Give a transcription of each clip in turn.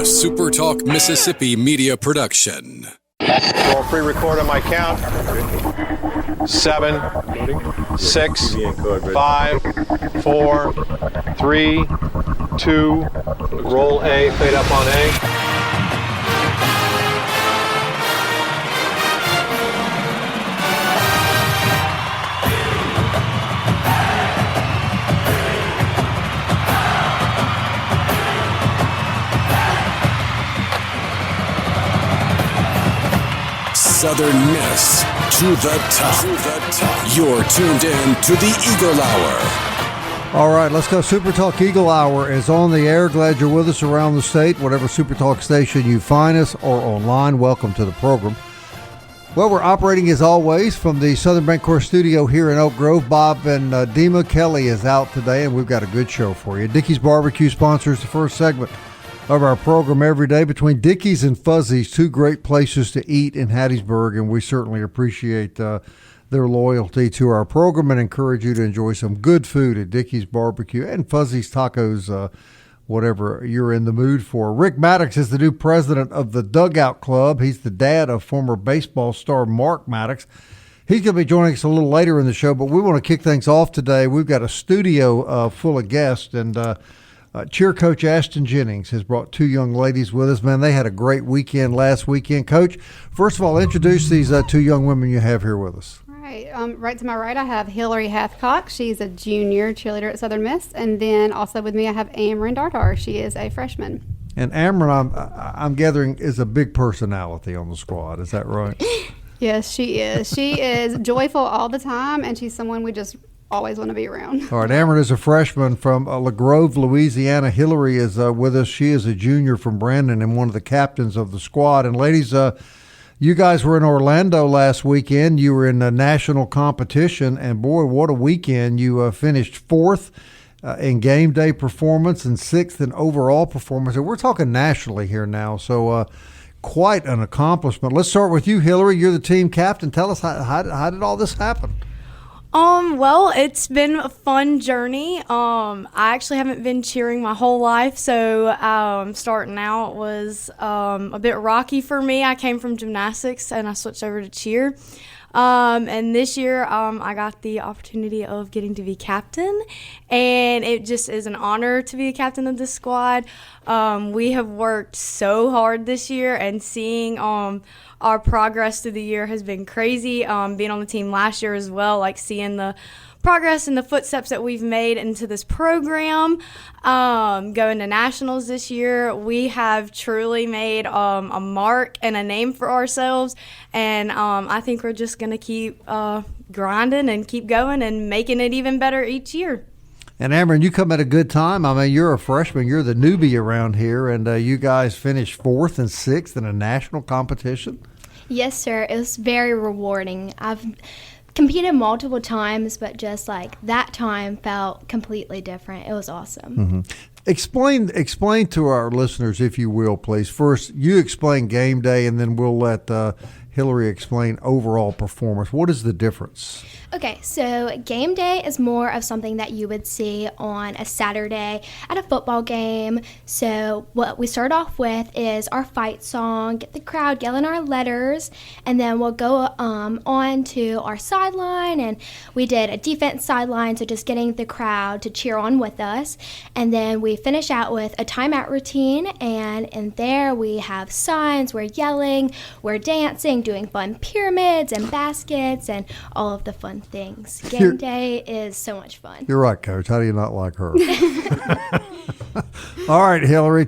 SuperTalk Mississippi media production. Roll pre-record on my count. 7, 6, 5, 4, 3, 2. Roll A, fade up on A. Southern Miss to the top. You're tuned in to the Eagle Hour. All right, let's go. Super Talk Eagle Hour is on the air. Glad you're with us around the state, whatever Super Talk station you find us or online. Welcome to the program. Well, we're operating as always from the Southern Bancorp studio here in Oak Grove. Bob and Dima. Kelly is out today, and we've got a good show for you. Dickey's Barbecue sponsors the first segment of our program every day. Between Dickey's and Fuzzy's, two great places to eat in Hattiesburg, and we certainly appreciate their loyalty to our program and encourage you to enjoy some good food at Dickey's Barbecue and Fuzzy's Tacos, whatever you're in the mood for. Rick Mattox is the new president of the Dugout Club. He's the dad of former baseball star Mark Mattox. He's going to be joining us a little later in the show, but we want to kick things off today. We've got a studio full of guests, and cheer coach Ashton Jennings has brought two young ladies with us. Man, they had a great weekend last weekend. Coach, first of all, introduce these two young women you have here with us. All right. Right to my right, I have Hillary Hancock. She's a junior cheerleader at Southern Miss. And then also with me, I have Amryn Dardar. She is a freshman. And Amryn, I'm gathering, is a big personality on the squad. Is that right? Yes, she is. She is joyful all the time, and she's someone we just always want to be around. All right, Amryn is a freshman from La Grove, Louisiana. Hillary is with us. She is a junior from Brandon and one of the captains of the squad. And ladies, you guys were in Orlando last weekend. You were in a national competition, and boy, what a weekend. You finished fourth in game day performance and sixth in overall performance. And we're talking nationally here now, so quite an accomplishment. Let's start with you, Hillary. You're the team captain. Tell us how did all this happen? Well, it's been a fun journey. I actually haven't been cheering my whole life, so starting out was a bit rocky for me. I came from gymnastics and I switched over to cheer. And this year I got the opportunity of getting to be captain, and it just is an honor to be a captain of this squad. We have worked so hard this year, and seeing our progress through the year has been crazy. Being on the team last year as well, like seeing the progress and the footsteps that we've made into this program. Going to nationals this year, we have truly made a mark and a name for ourselves, and I think we're just going to keep grinding and keep going and making it even better each year. And Amryn, you come at a good time. I mean, you're a freshman. You're the newbie around here, and you guys finished fourth and sixth in a national competition. Yes, sir. It was very rewarding. I've competed multiple times, but just like that time felt completely different. It was awesome. Mm-hmm. Explain to our listeners, if you will, please. First, you explain game day, and then we'll let Hillary explain overall performance. What is the difference? Okay, so game day is more of something that you would see on a Saturday at a football game. So what we start off with is our fight song, get the crowd yelling our letters, and then we'll go on to our sideline, and we did a defense sideline, so just getting the crowd to cheer on with us. And then we finish out with a timeout routine, and in there we have signs, we're yelling, we're dancing, doing fun pyramids and baskets and all of the fun things. Game day is so much fun. You're right, Coach. How do you not like her? All right, Hillary,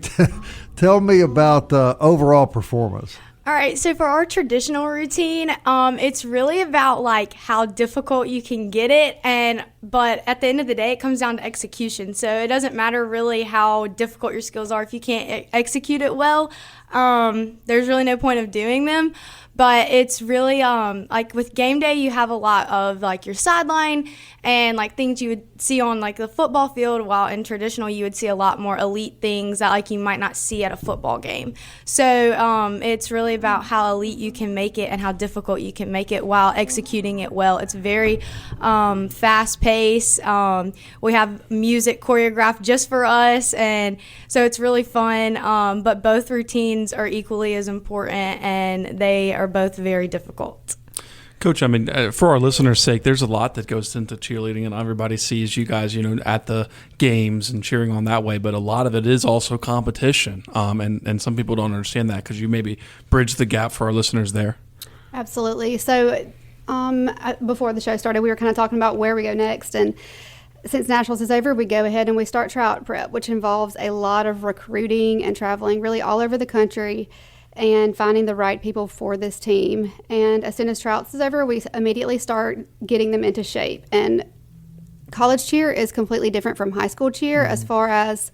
tell me about overall performance. All right, so for our traditional routine, it's really about like how difficult you can get it, but at the end of the day, it comes down to execution. So it doesn't matter really how difficult your skills are if you can't execute it well. There's really no point of doing them. But it's really like with game day, you have a lot of like your sideline and like things you would see on like the football field, while in traditional you would see a lot more elite things that like you might not see at a football game. So it's really about how elite you can make it and how difficult you can make it while executing it well. It's very fast paced. space. We have music choreographed just for us, and so it's really fun. But both routines are equally as important, and they are both very difficult. Coach, I mean, for our listeners' sake, there's a lot that goes into cheerleading, and everybody sees you guys, at the games and cheering on that way. But a lot of it is also competition, and some people don't understand that. Could you maybe bridge the gap for our listeners there? Absolutely. So before the show started, we were kind of talking about where we go next, and since Nationals is over, we go ahead and we start tryout prep, which involves a lot of recruiting and traveling really all over the country and finding the right people for this team. And as soon as tryouts is over, we immediately start getting them into shape. And college cheer is completely different from high school cheer as far as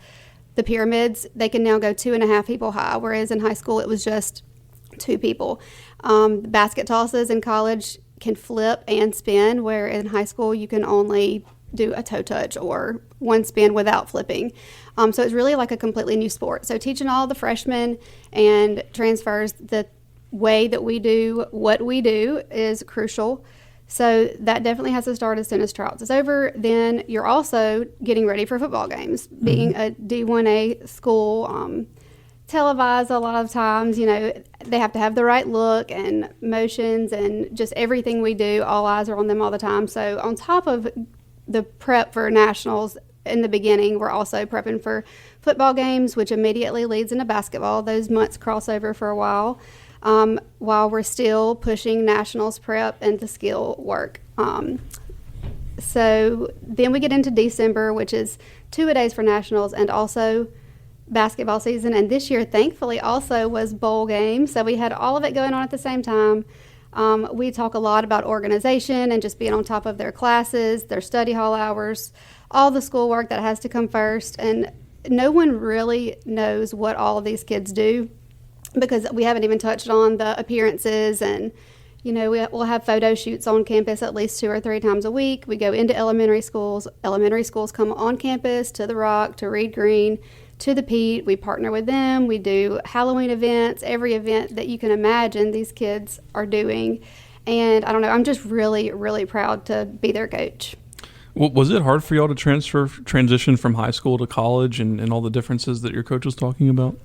the pyramids. They can now go 2.5 people high, whereas in high school it was just 2 people. Basket tosses in college can flip and spin, where in high school you can only do a toe touch or one spin without flipping. So it's really like a completely new sport. So teaching all the freshmen and transfers the way that we do what we do is crucial. So that definitely has to start as soon as tryouts is over. Then you're also getting ready for football games. Being a D1A school, televised a lot of times, they have to have the right look and motions and just everything we do, all eyes are on them all the time. So on top of the prep for nationals in the beginning, we're also prepping for football games, which immediately leads into basketball. Those months cross over for a while we're still pushing nationals prep into skill work. So then we get into December, which is 2-a-days for nationals and also basketball season. And this year, thankfully, also was bowl game. So we had all of it going on at the same time. We talk a lot about organization and just being on top of their classes, their study hall hours, all the schoolwork that has to come first. And no one really knows what all of these kids do because we haven't even touched on the appearances. And, we'll have photo shoots on campus at least 2 or 3 times a week. We go into elementary schools. Elementary schools come on campus to the Rock, to Reed Green, to the Pete. We partner with them. We do Halloween events, every event that you can imagine these kids are doing. And I don't know, I'm just really, really proud to be their coach. Well, was it hard for y'all to transition from high school to college and all the differences that your coach was talking about?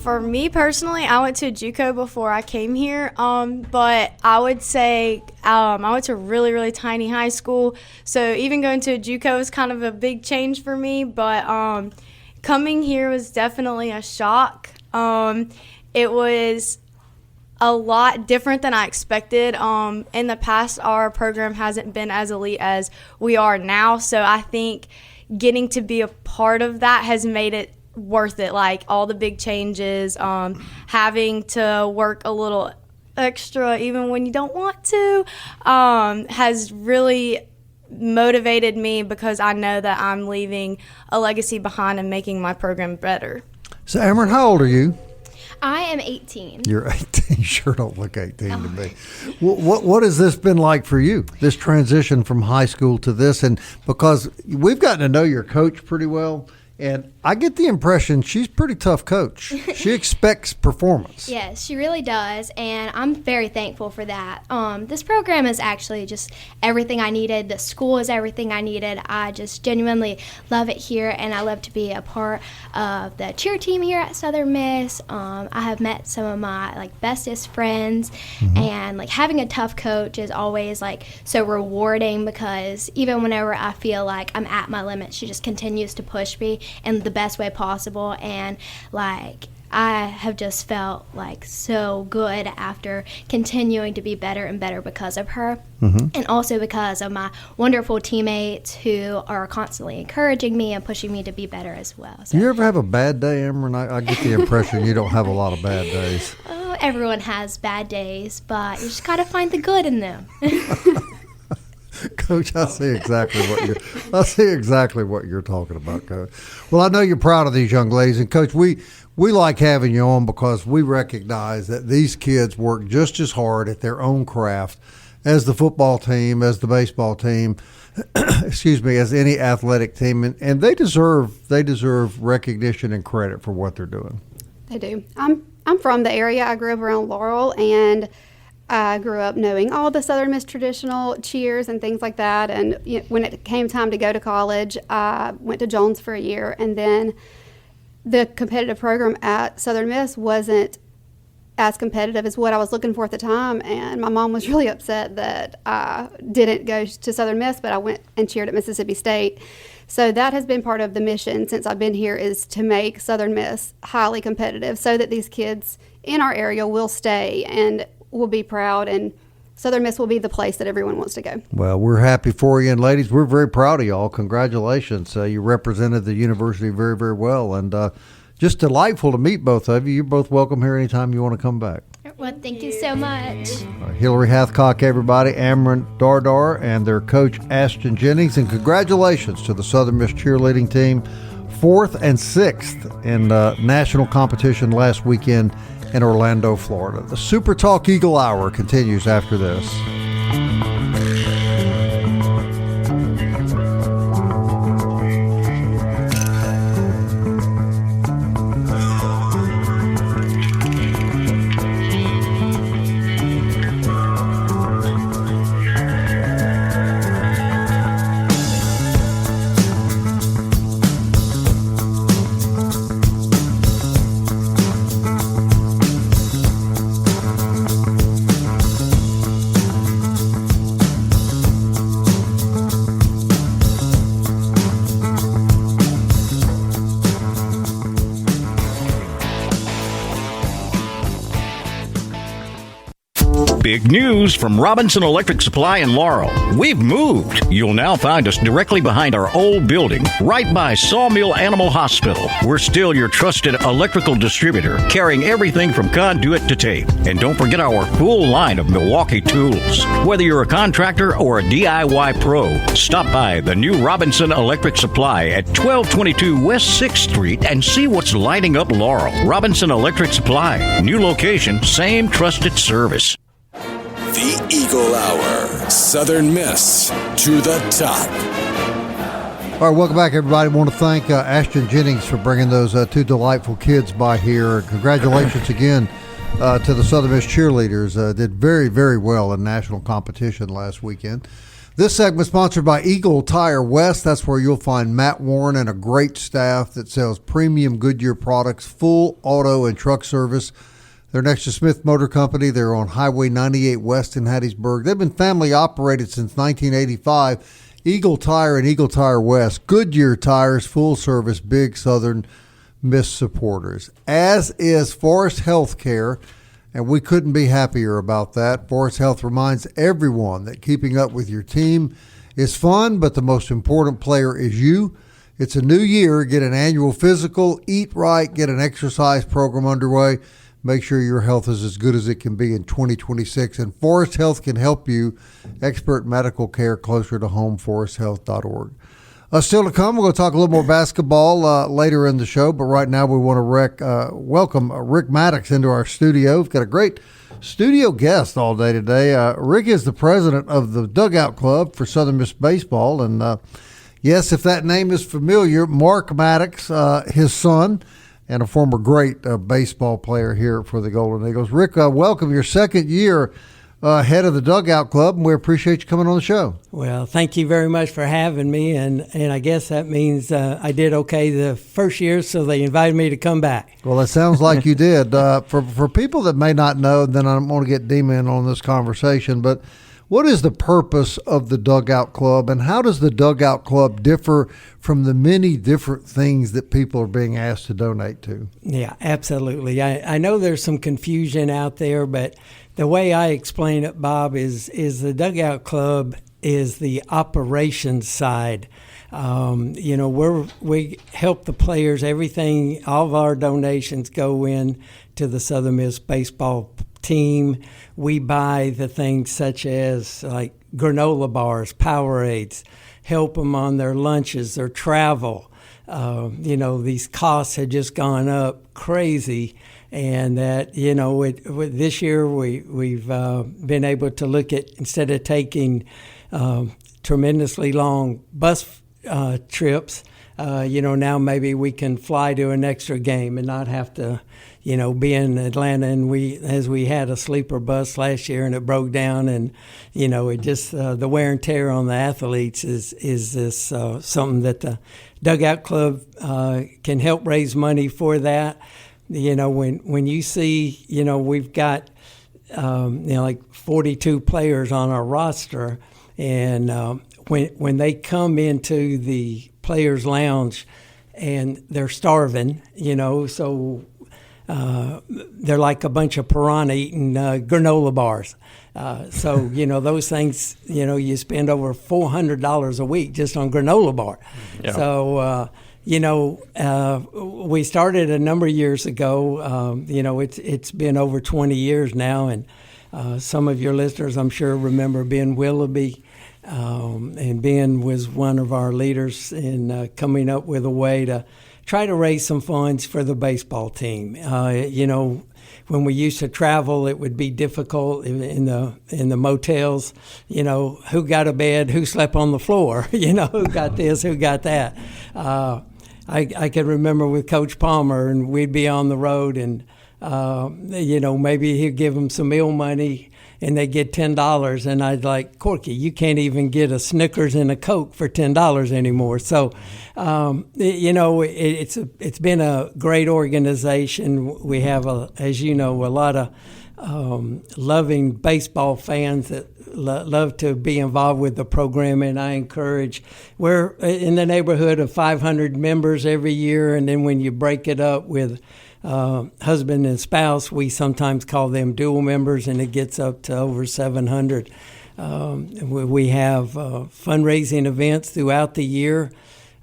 For me personally, I went to a JUCO before I came here, but I would say I went to a really, really tiny high school, so even going to a JUCO was kind of a big change for me, but coming here was definitely a shock. It was a lot different than I expected. In the past, our program hasn't been as elite as we are now, so I think getting to be a part of that has made it worth it, like all the big changes, having to work a little extra even when you don't want to, has really motivated me because I know that I'm leaving a legacy behind and making my program better. So, Amryn, how old are you? I am 18. You're 18. You sure don't look 18 to me. What has this been like for you, this transition from high school to this? And because we've gotten to know your coach pretty well, and I get the impression she's a pretty tough coach. She expects performance. Yes, she really does, and I'm very thankful for that. This program is actually just everything I needed. The school is everything I needed. I just genuinely love it here, and I love to be a part of the cheer team here at Southern Miss. I have met some of my bestest friends, and having a tough coach is always so rewarding because even whenever I feel like I'm at my limit, she just continues to push me in the best way possible, and I have just felt so good after continuing to be better and better because of her, and also because of my wonderful teammates who are constantly encouraging me and pushing me to be better as well. So. Do you ever have a bad day, Amryn? I get the impression you don't have a lot of bad days. Oh, everyone has bad days, but you just got to find the good in them. Coach, I see exactly what you're talking about, Coach. Well, I know you're proud of these young ladies, and Coach, we like having you on because we recognize that these kids work just as hard at their own craft as the football team, as the baseball team, as any athletic team, and they deserve recognition and credit for what they're doing. They do. I'm from the area. I grew up around Laurel, and I grew up knowing all the Southern Miss traditional cheers and things like that. And when it came time to go to college, I went to Jones for a year. And then the competitive program at Southern Miss wasn't as competitive as what I was looking for at the time. And my mom was really upset that I didn't go to Southern Miss, but I went and cheered at Mississippi State. So that has been part of the mission since I've been here, is to make Southern Miss highly competitive so that these kids in our area will stay and will be proud, and Southern Miss will be the place that everyone wants to go. Well, we're happy for you, and ladies, we're very proud of y'all. Congratulations. You represented the university very, very well, and just delightful to meet both of you. You're both welcome here anytime you want to come back. Well, thank you so much. Hillary Hancock, everybody, Amryn Dardar, and their coach, Ashton Jennings, and congratulations to the Southern Miss cheerleading team, 4th and 6th in national competition last weekend in Orlando, Florida. The SuperTalk Eagle Hour continues after this. Big news from Robinson Electric Supply in Laurel. We've moved. You'll now find us directly behind our old building, right by Sawmill Animal Hospital. We're still your trusted electrical distributor, carrying everything from conduit to tape. And don't forget our full line of Milwaukee tools. Whether you're a contractor or a DIY pro, stop by the new Robinson Electric Supply at 1222 West 6th Street and see what's lighting up Laurel. Robinson Electric Supply. New location, same trusted service. The Eagle Hour. Southern Miss to the top. All right, welcome back, everybody. I want to thank Ashton Jennings for bringing those two delightful kids by here. Congratulations again to the Southern Miss cheerleaders. Did very, very well in national competition last weekend. This segment sponsored by Eagle Tire West. That's where you'll find Matt Warren and a great staff that sells premium Goodyear products, full auto and truck service. They're next to Smith Motor Company. They're on Highway 98 West in Hattiesburg. They've been family operated since 1985. Eagle Tire and Eagle Tire West. Goodyear Tires, full service, big Southern Miss supporters. As is Forest Health Care, and we couldn't be happier about that. Forest Health reminds everyone that keeping up with your team is fun, but the most important player is you. It's a new year. Get an annual physical, eat right, get an exercise program underway. Make sure your health is as good as it can be in 2026. And Forest Health can help you. Expert medical care closer to home, foresthealth.org. Still to come, we're going to talk a little more basketball later in the show. But right now we want to welcome Rick Mattox into our studio. We've got a great studio guest all day today. Rick is the president of the Dugout Club for Southern Miss Baseball. And yes, if that name is familiar, Mark Mattox, his son, and a former great baseball player here for the Golden Eagles. Rick, welcome. Your second year head of the Dugout Club, and we appreciate you coming on the show. Well, thank you very much for having me, and I guess that means I did okay the first year, so they invited me to come back. Well, it sounds like you did. For people that may not know, then I'm going to get Dima in on this conversation, but what is the purpose of the Dugout Club, and how does the Dugout Club differ from the many different things that people are being asked to donate to? Yeah, absolutely. I know there's some confusion out there, but the way I explain it, Bob, is the Dugout Club is the operations side. We help the players. Everything, all of our donations go in to the Southern Miss baseball team. We buy the things such as like granola bars, Powerades, help them on their lunches, their travel. These costs had just gone up crazy, and that this year we've been able to look at, instead of taking tremendously long bus trips, now maybe we can fly to an extra game and not have to, be in Atlanta. And we had a sleeper bus last year and it broke down, and, it just, the wear and tear on the athletes is this something that the Dugout Club can help raise money for that. When you see, we've got, like 42 players on our roster, and when they come into the players' lounge and they're starving, so they're like a bunch of piranha eating granola bars. So, those things, you spend over $400 a week just on granola bar. Yeah. So, we started a number of years ago. It's been over 20 years now, and some of your listeners, I'm sure, remember Ben Willoughby. And Ben was one of our leaders in coming up with a way to try to raise some funds for the baseball team. When we used to travel, it would be difficult in the motels. Who got a bed, who slept on the floor, who got this, who got that. I can remember with Coach Palmer, and we'd be on the road, and maybe he'd give them some meal money, and they get $10, and I'd like, Corky, you can't even get a Snickers and a Coke for $10 anymore. So, it's been a great organization. We have, as you know, a lot of loving baseball fans that love to be involved with the program, and I encourage. We're in the neighborhood of 500 members every year, and then when you break it up with husband and spouse, we sometimes call them dual members, and it gets up to over 700. We have fundraising events throughout the year.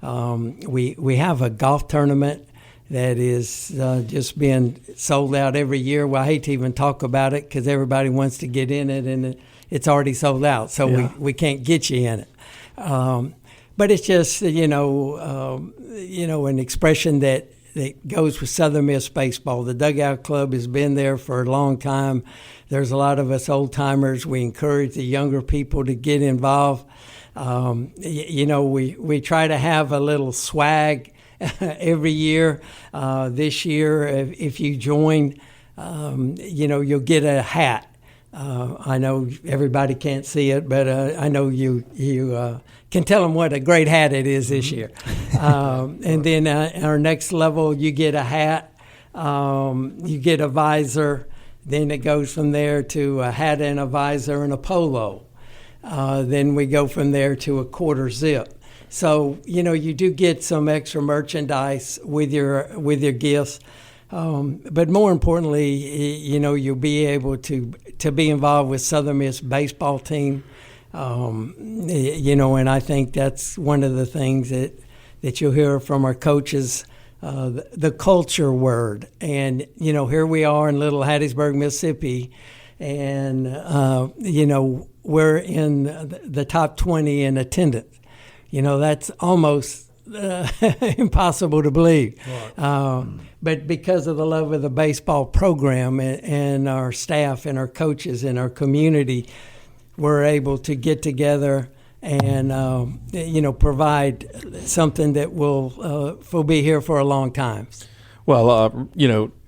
We have a golf tournament that is just being sold out every year. Well, I hate to even talk about it because everybody wants to get in it, and it's already sold out, so we can't get you in it. But it's just an expression that goes with Southern Miss baseball. The Dugout Club has been there for a long time. There's a lot of us old timers. We encourage the younger people to get involved. We try to have a little swag every year. This year, if you join, you'll get a hat. I know everybody can't see it, but I know you can tell them what a great hat it is this year. And then our next level, you get a hat, you get a visor. Then it goes from there to a hat and a visor and a polo. Then we go from there to a quarter zip. So, you do get some extra merchandise with your gifts. But more importantly, you'll be able to be involved with Southern Miss baseball team. And I think that's one of the things that you'll hear from our coaches, the culture word. And, here we are in Little Hattiesburg, Mississippi, and, we're in the top 20 in attendance. That's almost impossible to believe. Right. But because of the love of the baseball program and our staff and our coaches and our community, we're able to get together and, provide something that will be here for a long time. Well,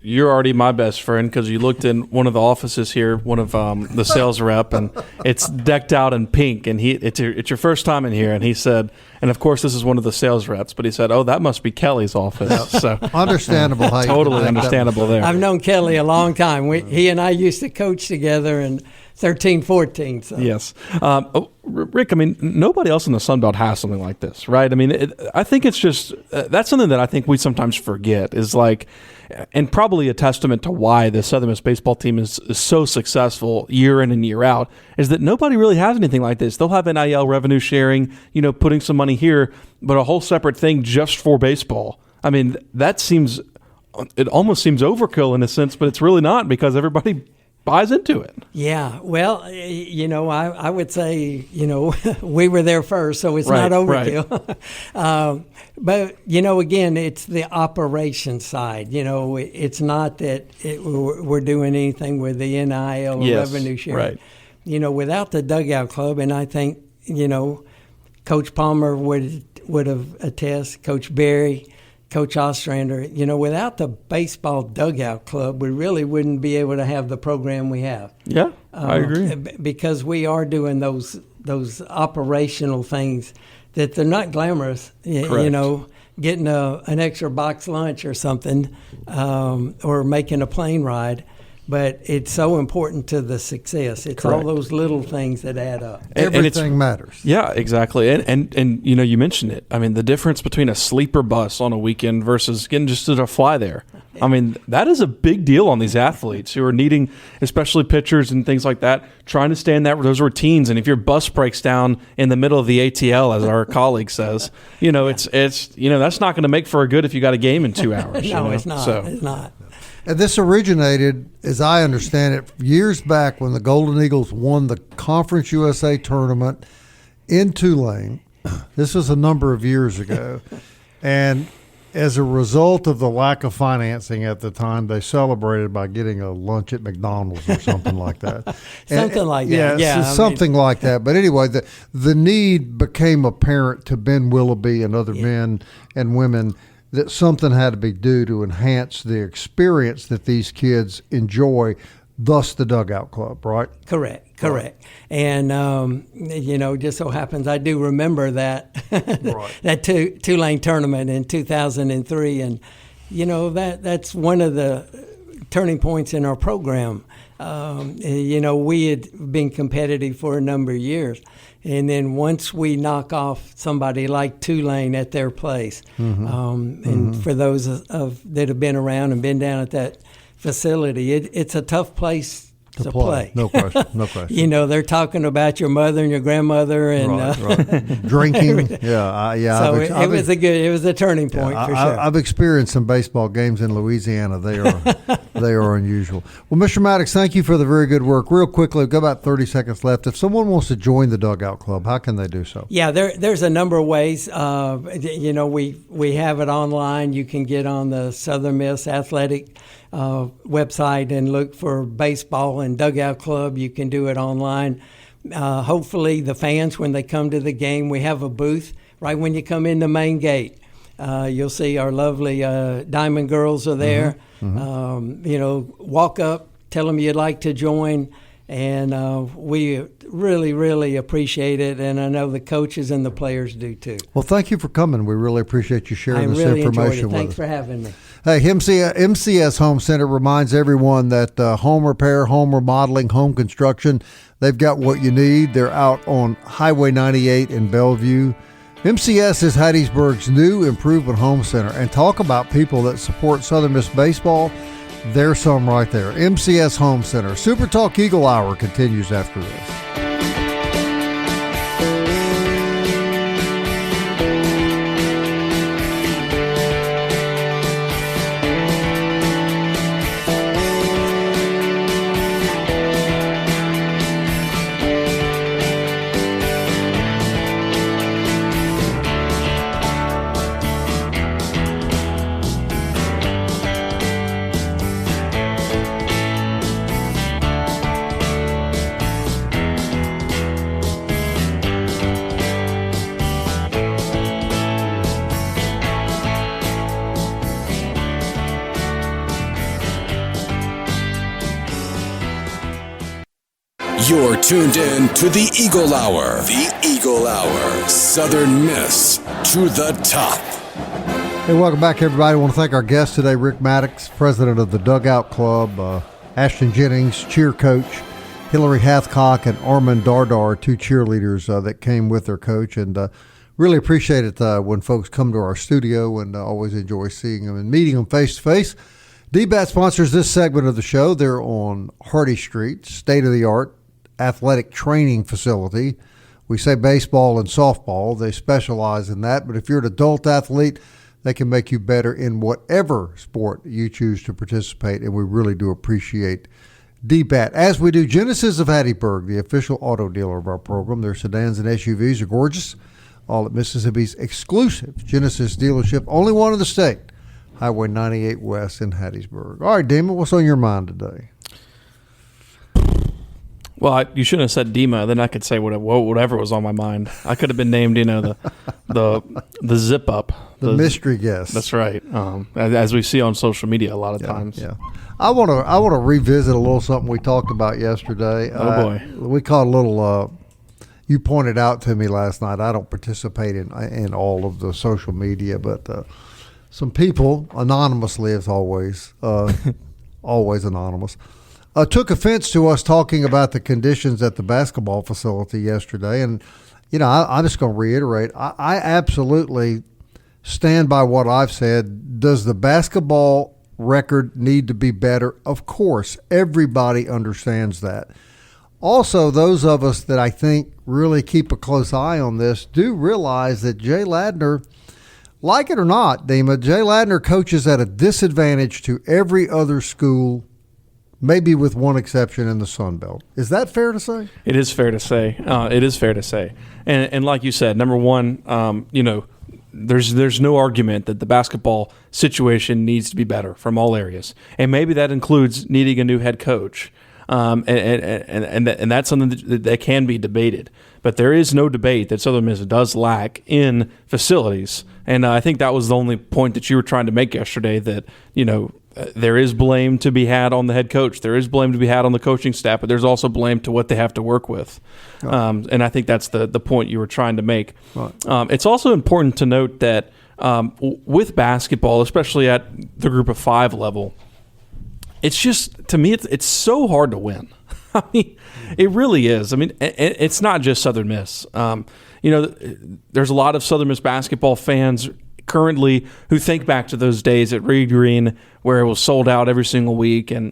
you're already my best friend because you looked in one of the offices here, one of the sales rep, and it's decked out in pink. And it's your first time in here, and he said, and of course this is one of the sales reps, but he said, "Oh, that must be Kelly's office." So understandable. Totally understandable there. I've known Kelly a long time. He and I used to coach together in 13-14. So. Yes. Rick, nobody else in the Sun Belt has something like this, right? I think it's just that's something that I think we sometimes forget is like, and probably a testament to why the Southern Miss baseball team is so successful year in and year out, is that nobody really has anything like this. They'll have NIL revenue sharing, putting some money here, but a whole separate thing just for baseball. It almost seems overkill in a sense, but it's really not because everybody buys into it. Yeah, well, I would say, we were there first, so it's not overkill. Right. But, again, it's the operation side. It's not that we're doing anything with the NIL or revenue sharing. Right. Without the Dugout Club, and I think, Coach Palmer would would have attest, Coach Berry, Coach Ostrander, without the Baseball Dugout Club, we really wouldn't be able to have the program we have. Yeah, I agree. Because we are doing those operational things that they're not glamorous, getting an extra box lunch or something, or making a plane ride. But it's so important to the success. It's Correct. all those little things that add up. Everything matters. Yeah, exactly. And you mentioned it. I mean, the difference between a sleeper bus on a weekend versus getting just to fly there. I mean, that is a big deal on these athletes who are needing, especially pitchers and things like that, trying to stay in those routines. And if your bus breaks down in the middle of the ATL, as our colleague says, it's that's not going to make for a good if you got a game in 2 hours. No, it's not. So. It's not. And this originated, as I understand it, years back when the Golden Eagles won the Conference USA tournament in Tulane. This was a number of years ago. And as a result of the lack of financing at the time, they celebrated by getting a lunch at McDonald's or something like that. Something like that. Yeah, something like that. But anyway, the need became apparent to Ben Willoughby and other men and women that something had to be due to enhance the experience that these kids enjoy, thus the Dugout Club, right? Correct. And, just so happens I do remember that that Tulane tournament in 2003. And, that's one of the turning points in our program. We had been competitive for a number of years. And then once we knock off somebody like Tulane at their place, and for those that have been around and been down at that facility, it's a tough place to play. No question. They're talking about your mother and your grandmother and drinking. So it was a turning point for sure. I've experienced some baseball games in Louisiana. They are unusual. Well, Mr. Mattox, thank you for the very good work. Real quickly, we've got about 30 seconds left. If someone wants to join the Dugout Club, how can they do so? Yeah, there's a number of ways. We have it online. You can get on the Southern Miss Athletic website and look for baseball and Dugout Club. You can do it online. Hopefully the fans, when they come to the game, we have a booth right when you come in the main gate. You'll see our lovely Diamond girls are there. Walk up, tell them you'd like to join, and we really, really appreciate it, and I know the coaches and the players do too. Well, thank you for coming. We really appreciate you sharing this really information with us. Thanks for having me. Hey, MCS Home Center reminds everyone that home repair, home remodeling, home construction, they've got what you need. They're out on Highway 98 in Bellevue. MCS is Hattiesburg's new improvement home center. And talk about people that support Southern Miss baseball. There's some right there. MCS Home Center. Super Talk Eagle Hour continues after this. You're tuned in to the Eagle Hour. The Eagle Hour. Southern Miss to the top. Hey, welcome back, everybody. I want to thank our guest today, Rick Mattox, president of the Dugout Club, Ashton Jennings, cheer coach, Hillary Hancock and Amryn Dardar, two cheerleaders that came with their coach. And really appreciate it when folks come to our studio, and always enjoy seeing them and meeting them face to face. DBAT sponsors this segment of the show. They're on Hardy Street, state-of-the-art athletic training facility. We say baseball and softball. They specialize in that. But if you're an adult athlete, they can make you better in whatever sport you choose to participate. And we really do appreciate DBAT. As we do Genesis of Hattiesburg, the official auto dealer of our program. Their sedans and SUVs are gorgeous. All at Mississippi's exclusive Genesis dealership. Only one in the state. Highway 98 West in Hattiesburg. All right, Dima, what's on your mind today? Well, you shouldn't have said Dima. Then I could say whatever was on my mind. I could have been named, the zip up, the mystery guest. That's right. As we see on social media a lot of times. Yeah. I want to revisit a little something we talked about yesterday. Oh boy, we caught a little. You pointed out to me last night. I don't participate in all of the social media, but some people anonymously, as always, always anonymous. Took offense to us talking about the conditions at the basketball facility yesterday. And, I'm just going to reiterate, I absolutely stand by what I've said. Does the basketball record need to be better? Of course, everybody understands that. Also, those of us that I think really keep a close eye on this do realize that Jay Ladner, like it or not, Dima, Jay Ladner coaches at a disadvantage to every other school, maybe with one exception in the Sun Belt. Is that fair to say? It is fair to say. And like you said, number one, there's no argument that the basketball situation needs to be better from all areas, and maybe that includes needing a new head coach. And that's something that can be debated. But there is no debate that Southern Miss does lack in facilities. And I think that was the only point that you were trying to make yesterday, that, there is blame to be had on the head coach. There is blame to be had on the coaching staff, but there's also blame to what they have to work with. Right. And I think that's the point you were trying to make. Right. It's also important to note that with basketball, especially at the group of 5 level, it's just, to me, it's so hard to win. I mean, it really is. I mean, it's not just Southern Miss. There's a lot of Southern Miss basketball fans currently who think back to those days at Reed Green where it was sold out every single week, and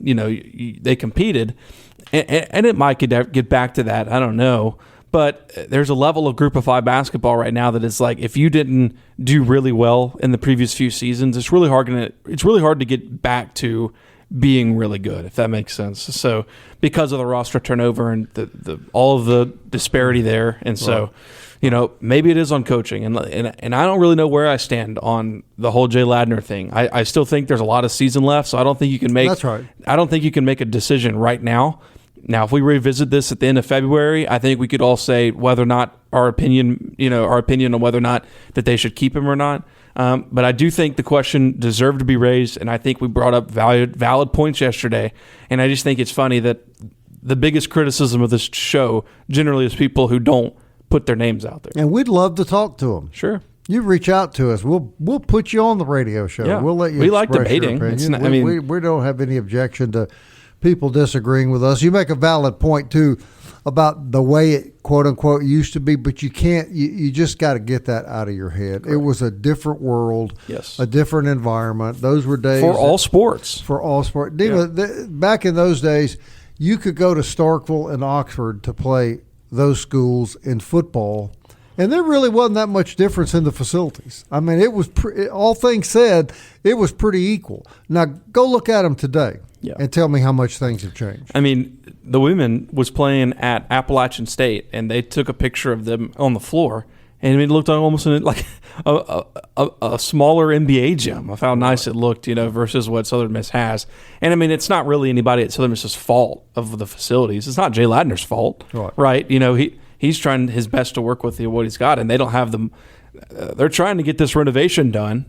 they competed, and it might get back to that. I don't know, but there's a level of group of 5 basketball right now that is like, if you didn't do really well in the previous few seasons, it's really hard to get back to being really good, if that makes sense. So because of the roster turnover and all of the disparity there, and so maybe it is on coaching, and I don't really know where I stand on the whole Jay Ladner thing. I still think there's a lot of season left, so I don't think you can make. That's right. I don't think you can make a decision right now. Now, if we revisit this at the end of February, I think we could all say whether or not our opinion on whether or not that they should keep him or not. But I do think the question deserved to be raised, and I think we brought up valid points yesterday. And I just think it's funny that the biggest criticism of this show generally is people who don't put their names out there. And we'd love to talk to them. Sure. You reach out to us. We'll put you on the radio show. Yeah. We'll let you. We like debating. We don't have any objection to people disagreeing with us. You make a valid point too about the way it, quote unquote, used to be, but you can't. You just got to get that out of your head. Correct. It was a different world. Yes. A different environment. Those were days for all sports. For all sports. Dima, back in those days, you could go to Starkville and Oxford to play those schools in football, and there really wasn't that much difference in the facilities. I mean, it was all things said, it was pretty equal. Now go look at them today and tell me how much things have changed. I mean, the women was playing at Appalachian State, and they took a picture of them on the floor, and it looked almost like a smaller NBA gym of how nice it looked, versus what Southern Miss has. And I mean, it's not really anybody at Southern Miss's fault of the facilities. It's not Jay Ladner's fault, right? He's trying his best to work with what he's got, and they don't have them. They're trying to get this renovation done,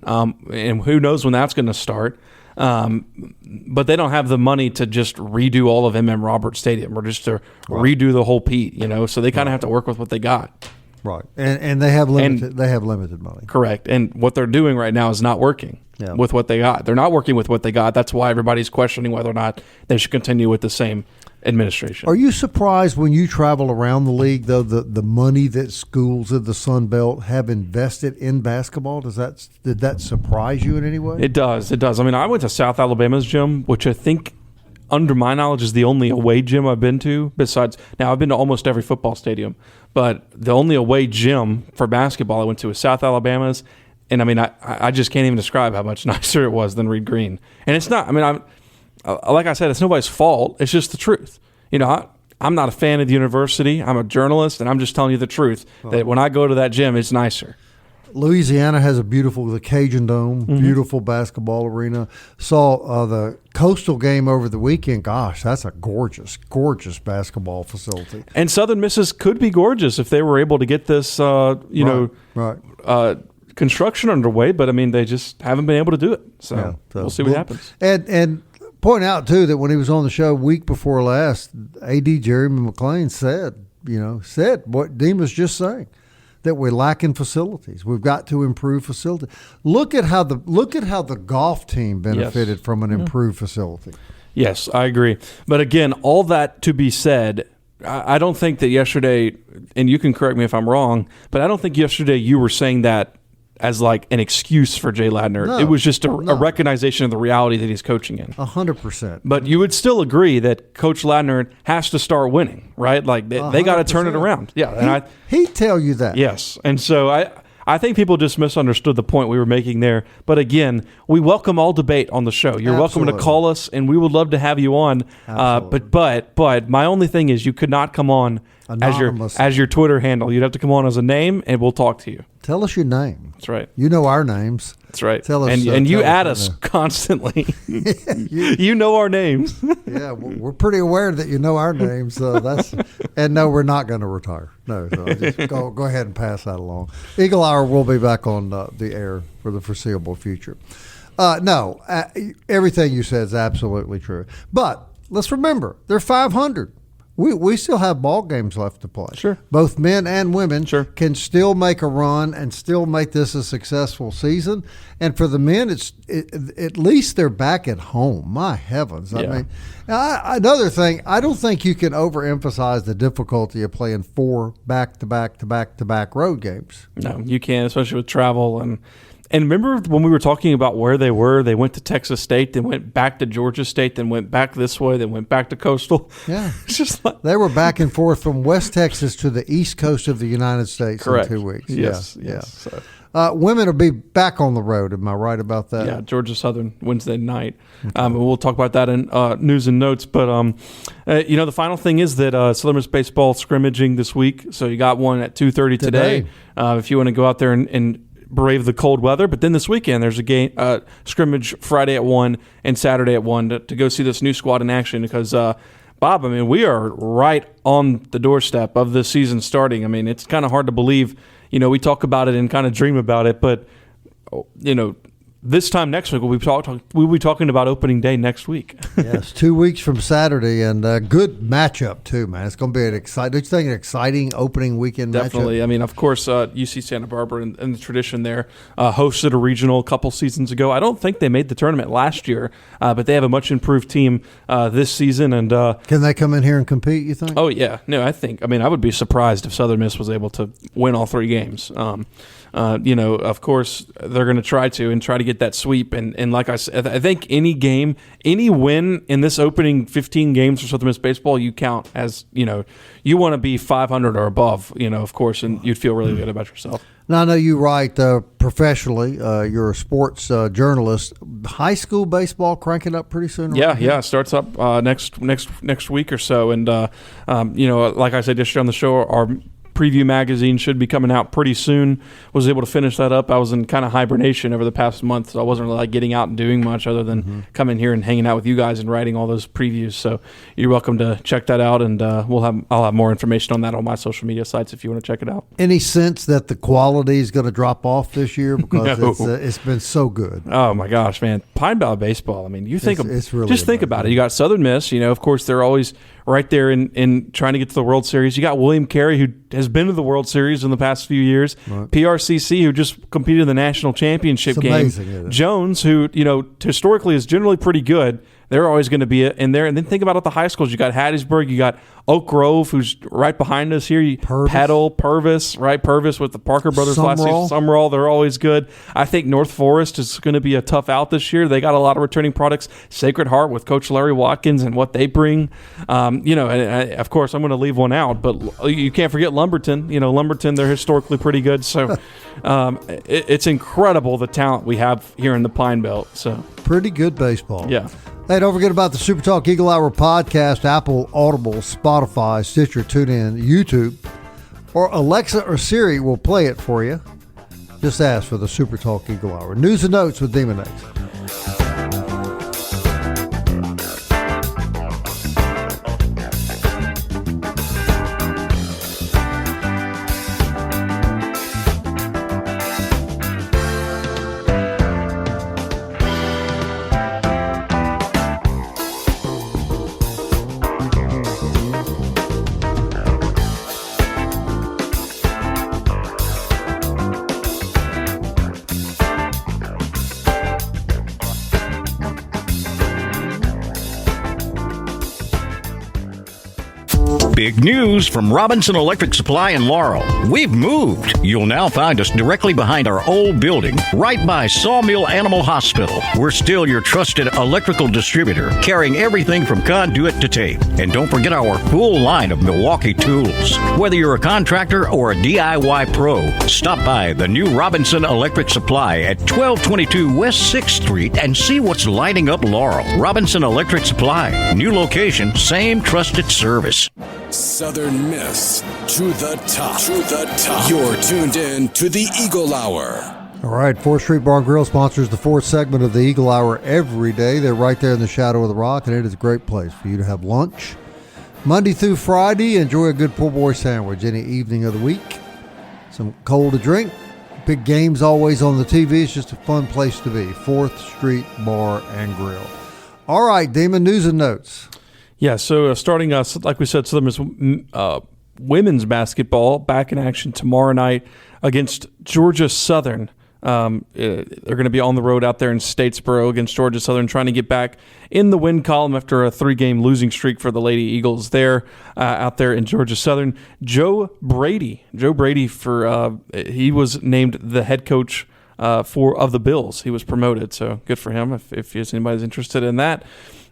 and who knows when that's going to start. But they don't have the money to just redo all of M.M. Roberts Stadium or just to redo the whole Pete, so they kind of have to work with what they got. Right, and they have limited money. Correct, and what they're doing right now is not working with what they got. They're not working with what they got. That's why everybody's questioning whether or not they should continue with the same administration. Are you surprised when you travel around the league, though, the money that schools of the Sun Belt have invested in basketball? Did that surprise you in any way? It does. I mean, I went to South Alabama's gym, which I think, under my knowledge, is the only away gym I've been to. Besides, now I've been to almost every football stadium, but the only away gym for basketball I went to was South Alabama's. And I mean, I just can't even describe how much nicer it was than Reed Green. And it's not. I mean, like I said, it's nobody's fault. It's just the truth. I'm not a fan of the university. I'm a journalist, and I'm just telling you the truth. That when I go to that gym, it's nicer. Louisiana has the Cajun Dome, beautiful basketball arena. Saw the Coastal game over the weekend. Gosh, that's a gorgeous, gorgeous basketball facility. And Southern Misses could be gorgeous if they were able to get this, construction underway. But, I mean, they just haven't been able to do it. So we'll see what happens. And point out, too, that when he was on the show week before last, A.D. Jeremy McClain said what Dima's just saying, that we're lacking facilities. We've got to improve facilities. Look at how the golf team benefited from an improved facility. Yes, I agree. But again, all that to be said, I don't think that yesterday, and you can correct me if I'm wrong, but I don't think yesterday you were saying that as like an excuse for Jay Ladner. No, it was just a recognition of the reality that he's coaching in. 100%. But you would still agree that Coach Ladner has to start winning, right? Like they got to turn it around. Yeah, and he'd tell you that. Yes, and so I think people just misunderstood the point we were making there. But again, we welcome all debate on the show. You're welcome to call us, and we would love to have you on. But my only thing is you could not come on as your Twitter handle. You'd have to come on as a name, and we'll talk to you. Tell us your name. That's right. You know our names. That's right. Tell us, and you add us constantly. You know our names. Yeah, we're pretty aware that you know our names. And no, we're not going to retire. No, so just go ahead and pass that along. Eagle Hour will be back on the air for the foreseeable future. Everything you said is absolutely true. But let's remember, they're 500. We still have ball games left to play. Sure. Both men and women can still make a run and still make this a successful season. And for the men, at least they're back at home. My heavens. I mean, another thing, I don't think you can overemphasize the difficulty of playing 4 back-to-back road games. No, you can't, especially with travel. And remember when we were talking about where they were? They went to Texas State, then went back to Georgia State, then went back this way, then went back to Coastal. Yeah. It's just like, they were back and forth from West Texas to the East Coast of the United States correct. In 2 weeks. Yes. So. Women will be back on the road. Am I right about that? Yeah, Georgia Southern Wednesday night. Okay. We'll talk about that in news and notes. But, the final thing is that Southern Miss Baseball scrimmaging this week. So you got one at 2:30 today. If you want to go out there and brave the cold weather. But then this weekend there's a game scrimmage Friday at 1 and Saturday at 1 to go see this new squad in action because Bob, I mean, we are right on the doorstep of this season starting. I mean, it's kind of hard to believe. We talk about it and kind of dream about it, but this time next week we'll be talking about opening day next week. Yes, 2 weeks from Saturday, and a good matchup too, man. It's going to be an exciting opening weekend. Definitely. Matchup. I mean, of course, UC Santa Barbara and the tradition there hosted a regional a couple seasons ago. I don't think they made the tournament last year, but they have a much improved team this season. And can they come in here and compete? You think? Oh yeah, no, I would be surprised if Southern Miss was able to win all 3 games. Of course, they're going to try to get that sweep. And like I said, I think any win in this opening 15 games for Southern Miss baseball, you count as, you want to be 500 or above, of course, and you'd feel really good about yourself. Now, I know you write professionally. You're a sports journalist. High school baseball cranking up pretty soon. Yeah, it starts up next week or so. And, like I said yesterday on the show, our preview magazine should be coming out pretty soon. Was able to finish that up. I was in kind of hibernation over the past month, so I wasn't really getting out and doing much other than coming here and hanging out with you guys and writing all those previews. So you're welcome to check that out, and I'll have more information on that on my social media sites if you want to check it out. Any sense that the quality is going to drop off this year because it's been so good? Oh my gosh, man! Pine Belt baseball. I mean, think about it. You got Southern Miss. Of course, they're always right there in trying to get to the World Series. You got William Carey, who has been to the World Series in the past few years. Right. PRCC, who just competed in the national championship game. Amazing, Jones, who historically is generally pretty good. They're always going to be in there. And then think about it, the high schools. You got Hattiesburg. You got Oak Grove, who's right behind us here. Petal, Purvis, right? Purvis with the Parker brothers last season. Summerall, they're always good. I think North Forest is going to be a tough out this year. They got a lot of returning products. Sacred Heart with Coach Larry Watkins and what they bring. And of course, I'm going to leave one out, but you can't forget Lumberton. Lumberton, they're historically pretty good. So it's incredible the talent we have here in the Pine Belt. So pretty good baseball. Yeah. Hey, don't forget about the SuperTalk Eagle Hour podcast, Apple, Audible, Spotify, Stitcher, TuneIn, YouTube, or Alexa or Siri will play it for you. Just ask for the SuperTalk Eagle Hour. News and notes with Dima next. Big news from Robinson Electric Supply in Laurel. We've moved. You'll now find us directly behind our old building, right by Sawmill Animal Hospital. We're still your trusted electrical distributor, carrying everything from conduit to tape. And don't forget our full line of Milwaukee tools. Whether you're a contractor or a DIY pro, stop by the new Robinson Electric Supply at 1222 West 6th Street and see what's lighting up Laurel. Robinson Electric Supply. New location, same trusted service. Southern Miss to the top. To the top. You're tuned in to the Eagle Hour. All right, 4th Street Bar and Grill sponsors the 4th segment of the Eagle Hour every day. They're right there in the shadow of the rock, and it is a great place for you to have lunch. Monday through Friday, enjoy a good po' boy sandwich any evening of the week. Some cold to drink. Big games always on the TV. It's just a fun place to be. 4th Street Bar and Grill. All right, Damon, news and notes. Yeah, so starting, like we said, Southern Miss women's basketball back in action tomorrow night against Georgia Southern. They're going to be on the road out there in Statesboro against Georgia Southern, trying to get back in the win column after a 3-game losing streak for the Lady Eagles there out there in Georgia Southern. Joe Brady, he was named the head coach of the Bills. He was promoted, so good for him if anybody's interested in that.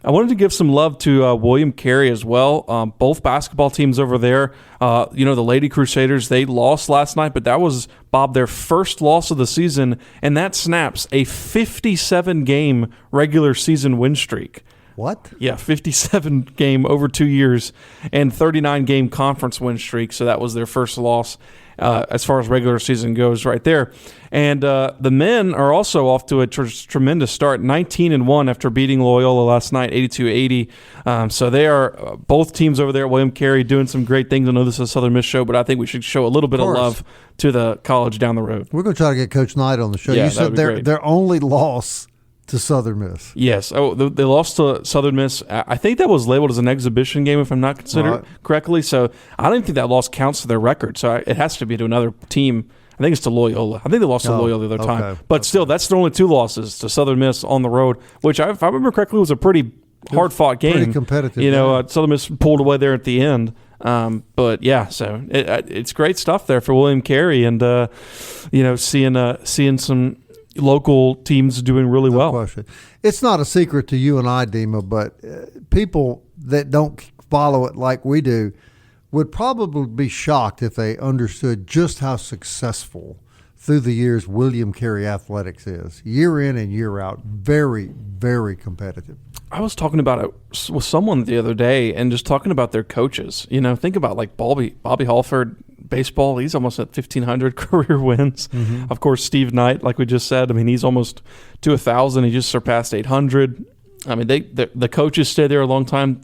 I wanted to give some love to William Carey as well. Both basketball teams over there, the Lady Crusaders, they lost last night, but that was, Bob, their first loss of the season, and that snaps a 57-game regular season win streak. What? Yeah, 57-game over 2 years and 39-game conference win streak, so that was their first loss as far as regular season goes right there. And the men are also off to a tremendous start, 19-1 after beating Loyola last night, 82-80. So they are both teams over there at William Carey doing some great things. I know this is a Southern Miss show, but I think we should show a little bit of love to the college down the road. We're going to try to get Coach Knight on the show. Yeah, you said their only loss to Southern Miss. Yes. Oh, they lost to Southern Miss. I think that was labeled as an exhibition game, if I'm not considered correctly. So I don't think that loss counts to their record. So it has to be to another team. I think it's to Loyola. I think they lost to Loyola the other time. But still, that's the only 2 losses to Southern Miss on the road, which, if I remember correctly, was a pretty hard-fought game. Pretty competitive. Southern Miss pulled away there at the end. But yeah, so it's great stuff there for William Carey, and seeing some local teams doing really well. Question. It's not a secret to you and I, Dima, but people that don't follow it like we do would probably be shocked if they understood just how successful through the years William Carey Athletics is. Year in and year out, very, very competitive. I was talking about it with someone the other day and just talking about their coaches. Think about like Bobby Halford, baseball. He's almost at 1,500 career wins. Mm-hmm. Of course, Steve Knight, like we just said, he's almost to 1,000. He just surpassed 800. The coaches stay there a long time,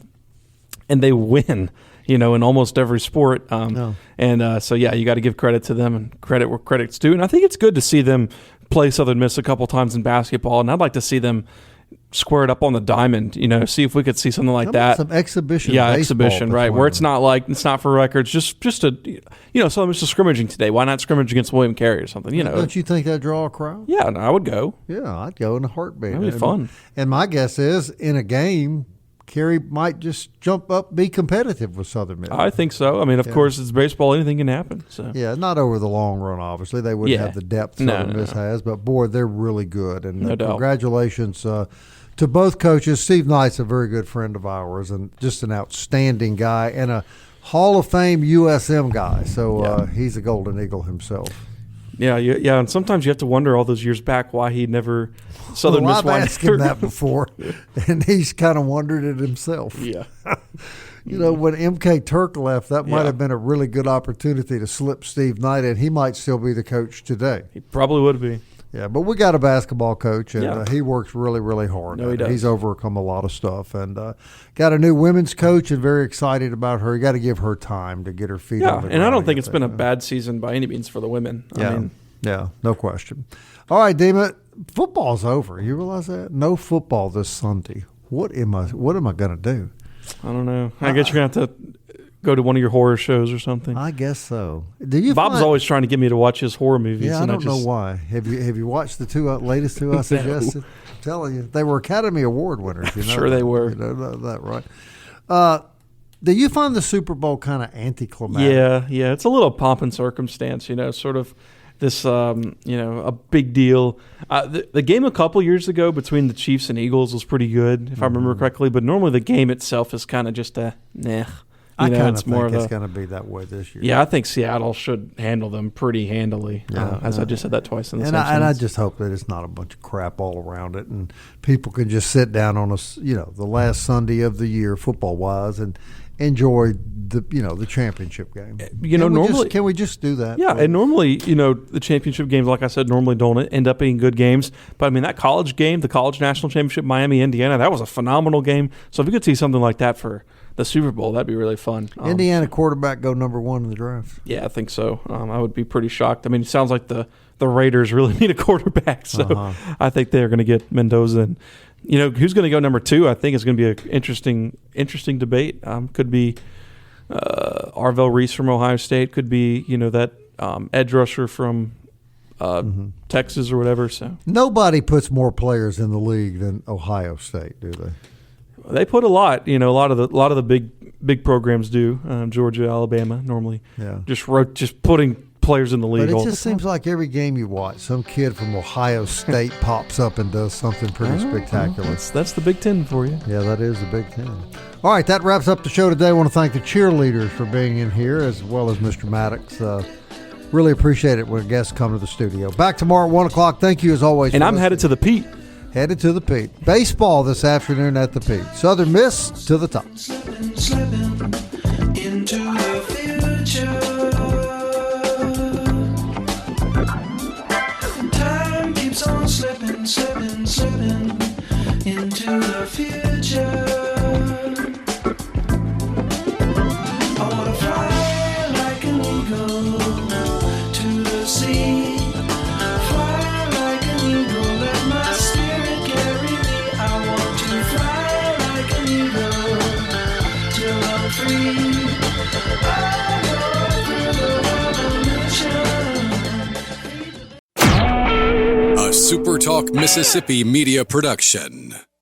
and they win, in almost every sport. And so, you got to give credit to them and credit where credit's due. And I think it's good to see them play Southern Miss a couple times in basketball, and I'd like to see them squared up on the diamond, see if we could see something like that. Some exhibition. Yeah, exhibition, right? Where it's not for records, just a, Southern Miss is scrimmaging today. Why not scrimmage against William Carey or something? Don't you think that'd draw a crowd? Yeah, I would go. Yeah, I'd go in a heartbeat. That'd be fun. And my guess is, in a game, Carey might just jump up, be competitive with Southern Miss. I think so. Of course, it's baseball; anything can happen. So yeah, not over the long run. Obviously, they wouldn't have the depth Southern Miss has, but boy, they're really good. And no doubt. Congratulations to both coaches. Steve Knight's a very good friend of ours and just an outstanding guy and a Hall of Fame USM guy. So he's a Golden Eagle himself. Yeah, and sometimes you have to wonder all those years back why he never Southern Miss. I've asked him that before, and he's kind of wondered it himself. Yeah. You know, when MK Turk left, that might have been a really good opportunity to slip Steve Knight in. He might still be the coach today. He probably would be. Yeah, but we got a basketball coach, and he works really, really hard. No, he does. He's overcome a lot of stuff, and got a new women's coach, and very excited about her. You got to give her time to get her feet on the ground. And I don't think it's been a bad season by any means for the women. Yeah, no question. All right, Dima, football's over. You realize that? No football this Sunday. What am I going to do? I don't know. I guess you're going to have to go to one of your horror shows or something. I guess so. Bob's always trying to get me to watch his horror movies. Yeah, I don't know why. Have you watched the two latest two I suggested? I'm telling you, they were Academy Award winners. You know sure they were. You know that, right? Do you find the Super Bowl kind of anticlimactic? Yeah. It's a little pomp and circumstance, sort of this, a big deal. The game a couple years ago between the Chiefs and Eagles was pretty good, if I remember correctly. But normally the game itself is kind of just a nah. I kind of think it's going to be that way this year. Yeah, I think Seattle should handle them pretty handily. I just said that twice in the same sentence. And I just hope that it's not a bunch of crap all around it, and people can just sit down on the last Sunday of the year, football wise, and enjoy the championship game. Can we just do that? Yeah, and normally the championship games, like I said, normally don't end up being good games. But I mean that college game, the college national championship, Miami, Indiana, that was a phenomenal game. So if you could see something like that for the Super Bowl, that'd be really fun. Indiana quarterback go number 1 in the draft. Yeah, I think so. I would be pretty shocked. I mean, it sounds like the Raiders really need a quarterback, so I think they're going to get Mendoza. And who's going to go number 2? I think is going to be an interesting debate. Could be Arvell Reese from Ohio State. Could be that edge rusher from Texas or whatever. So nobody puts more players in the league than Ohio State, do they? They put a lot. A lot of the big programs do. Georgia, Alabama, normally. Yeah. Just putting players in the league. But it just seems like every game you watch, some kid from Ohio State pops up and does something pretty spectacular. That's the Big Ten for you. Yeah, that is the Big Ten. All right, that wraps up the show today. I want to thank the cheerleaders for being in here, as well as Mr. Mattox. Really appreciate it when guests come to the studio. Back tomorrow at 1 o'clock. Thank you as always. And I'm headed to the Pete. Headed to the Pete. Baseball this afternoon at the Pete. Southern Miss to the top. Slipping into the future. Time keeps on slipping into the future. I wanna fly like an eagle to the sea. Fly like an eagle, let my spirit carry me. I want to fly like an eagle till I'm free. I go through the revolution. A SuperTalk Mississippi media production.